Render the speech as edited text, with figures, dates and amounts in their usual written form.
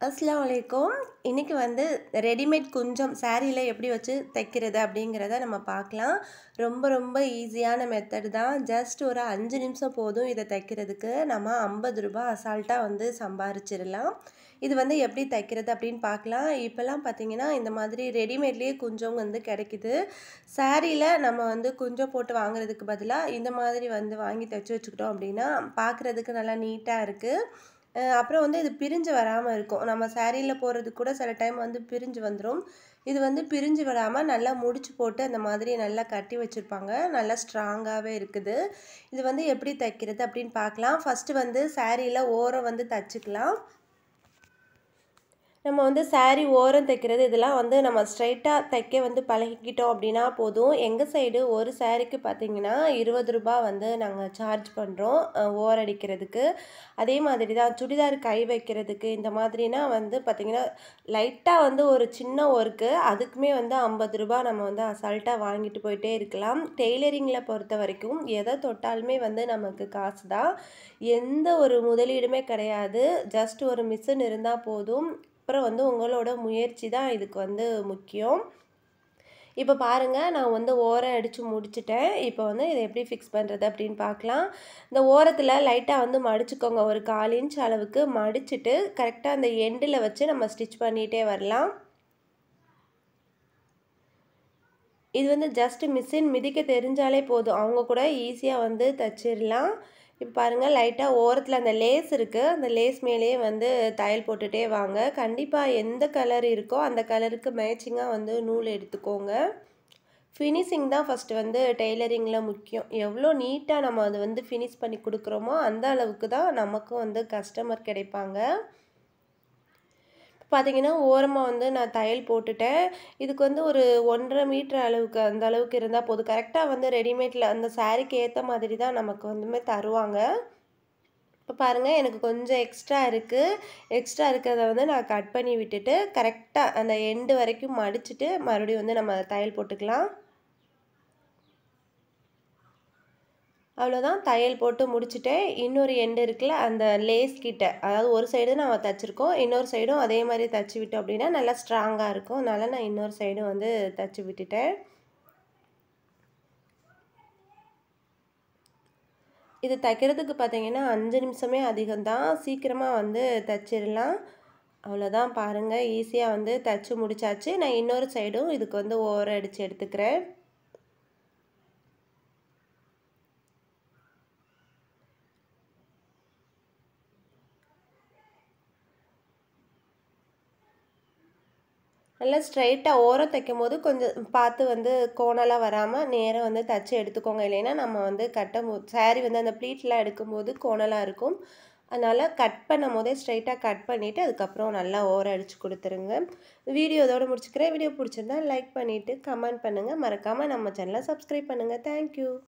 அஸ்ஸலாமு அலைக்கும். இன்னைக்கு வந்து ரெடிமேட் குஞ்சம் சாரீல எப்படி வச்சு தைக்கிறது அப்படிங்கிறத நம்ம பார்க்கலாம். ரொம்ப ரொம்ப ஈஸியான மெத்தட் தான். ஜஸ்ட் ஒரு 5 நிமிஷம் போதும் இதை தைக்கிறதுக்கு. நம்ம ரூ. 50 அசால்ட்டா வந்து சம்பாரிச்சிடலாம். இது வந்து எப்படி தைக்கிறது அப்படின்னு பார்க்கலாம். இப்போல்லாம் பார்த்தீங்கன்னா இந்த மாதிரி ரெடிமேட்லேயே குஞ்சம் வந்து கிடைக்குது. சாரீல நம்ம வந்து குஞ்சம் போட்டு வாங்குறதுக்கு பதிலாக இந்த மாதிரி வந்து வாங்கி தைச்சு வச்சுக்கிட்டோம் அப்படின்னா பார்க்குறதுக்கு நல்லா நீட்டாக இருக்குது. அப்புறம் வந்து இது பிரிஞ்சு வராம இருக்கும். நம்ம சாரீல போடுறதுக்கு கூட சில டைம் வந்து பிரிஞ்சு வந்துரும். இது வந்து பிரிஞ்சு வராம நல்லா முடிச்சு போட்டு அந்த மாதிரி நல்லா கட்டி வச்சிருப்பாங்க. நல்லா ஸ்ட்ராங்காவே இருக்குது. இது வந்து எப்படி தைக்கிறது அப்படின்னு பார்க்கலாம். ஃபர்ஸ்ட்டு வந்து சாரீல ஓரம் வந்து தச்சுக்கலாம். நம்ம வந்து சாரீ ஓரம் தைக்கிறது இதெல்லாம் வந்து நம்ம ஸ்ட்ரைட்டாக தைக்க வந்து பழகிக்கிட்டோம் அப்படின்னா போதும். எங்கள் சைடு ஒரு சாரீக்கு பார்த்தீங்கன்னா ரூ. 20 வந்து நாங்கள் சார்ஜ் பண்ணுறோம் ஓரம் அடிக்கிறதுக்கு. அதே மாதிரி தான் சுடிதார் கை வைக்கிறதுக்கு இந்த மாதிரினா வந்து பார்த்திங்கன்னா லைட்டாக வந்து ஒரு சின்ன ஒர்க்கு அதுக்குமே வந்து ரூ. 50 நம்ம வந்து அசால்ட்டாக வாங்கிட்டு போயிட்டே இருக்கலாம். டெய்லரிங்கில் பொறுத்த வரைக்கும் எதை தொட்டாலுமே வந்து நமக்கு காசு தான். எந்த ஒரு முதலீடுமே கிடையாது. ஜஸ்ட் ஒரு மிஷின் இருந்தால் போதும். அப்புறம் வந்து உங்களோட முயற்சி தான் இதுக்கு வந்து முக்கியம். இப்போ பாருங்கள், நான் வந்து ஓரம் அடித்து முடிச்சிட்டேன். இப்போ வந்து இதை எப்படி ஃபிக்ஸ் பண்ணுறது அப்படின்னு பார்க்கலாம். இந்த ஓரத்தில் லைட்டாக வந்து மடிச்சுக்கோங்க. ஒரு 1/4 இன்ச் அளவுக்கு மடிச்சுட்டு கரெக்டாக அந்த எண்டில் வச்சு நம்ம ஸ்டிச் பண்ணிகிட்டே வரலாம். இது வந்து ஜஸ்ட் மிஷின் மிதிக்க தெரிஞ்சாலே போதும். அவங்க கூட ஈஸியாக வந்து தச்சிடலாம். இப்போ பாருங்கள், லைட்டாக ஓரத்தில் அந்த லேஸ் இருக்குது. அந்த லேஸ் மேலேயே வந்து தையல் போட்டுகிட்டே வாங்க. கண்டிப்பாக எந்த கலர் இருக்கோ அந்த கலருக்கு மேட்சிங்காக வந்து நூல் எடுத்துக்கோங்க. ஃபினிஷிங் தான் ஃபஸ்ட்டு வந்து டெய்லரிங்கில் முக்கியம். எவ்வளோ நீட்டாக நம்ம அதை வந்து ஃபினிஷ் பண்ணி கொடுக்குறோமோ அந்த அளவுக்கு தான் நமக்கும் வந்து கஸ்டமர் கிடைப்பாங்க. பார்த்தீங்கன்னா ஓரமாக வந்து நான் தையல் போட்டுட்டேன். இதுக்கு வந்து ஒரு 1½ மீட்டர் அளவுக்கு அந்த அளவுக்கு இருந்தால் போதும். கரெக்டாக வந்து ரெடிமேடில் அந்த சாரீக்கு ஏற்ற மாதிரி தான் நமக்கு வந்துமே தருவாங்க. இப்போ பாருங்கள், எனக்கு கொஞ்சம் எக்ஸ்ட்ரா இருக்குது. எக்ஸ்ட்ரா இருக்கிறத வந்து நான் கட் பண்ணி விட்டுட்டு கரெக்டாக அந்த எண்டு வரைக்கும் மடிச்சுட்டு மறுபடியும் வந்து நம்ம தையல் போட்டுக்கலாம். அவ்வளோதான், தையல் போட்டு முடிச்சுட்டேன். இன்னொரு எண்டு இருக்குல்ல அந்த லேஸ் கிட்ட, அதாவது ஒரு சைடு நம்ம தைச்சிருக்கோம், இன்னொரு சைடும் அதே மாதிரி தைச்சி விட்டோம் அப்படின்னா நல்லா ஸ்ட்ராங்காக இருக்கும். அதனால் நான் இன்னொரு சைடும் வந்து தைச்சி விட்டுட்டேன். இது தைக்கிறதுக்கு பார்த்தீங்கன்னா 5 நிமிஷமே அதிகம்தான். சீக்கிரமாக வந்து தைச்சிடலாம். அவ்வளோதான், பாருங்கள், ஈஸியாக வந்து தைச்சி முடிச்சாச்சு. நான் இன்னொரு சைடும் இதுக்கு வந்து ஓரம் அடித்து எடுத்துக்கிறேன். நல்லா ஸ்ட்ரைட்டாக ஓரம் தைக்கும்போது கொஞ்சம் பார்த்து வந்து கோணலாக வராமல் நேராக வந்து தைச்சி எடுத்துக்கோங்க. இல்லைன்னா நம்ம வந்து சாரீ வந்து அந்த ப்ளீட்லாம் எடுக்கும்போது கோணலாக இருக்கும். அதனால் கட் பண்ணும் போதே ஸ்ட்ரைட்டாக கட் பண்ணிவிட்டு அதுக்கப்புறம் நல்லா ஓரம் அடித்து கொடுத்துருங்க. வீடியோ இதோட முடிச்சுக்கிறேன். வீடியோ பிடிச்சிருந்தா லைக் பண்ணிவிட்டு கமெண்ட் பண்ணுங்கள். மறக்காமல் நம்ம சேனலை சப்ஸ்கிரைப் பண்ணுங்கள். தேங்க்யூ.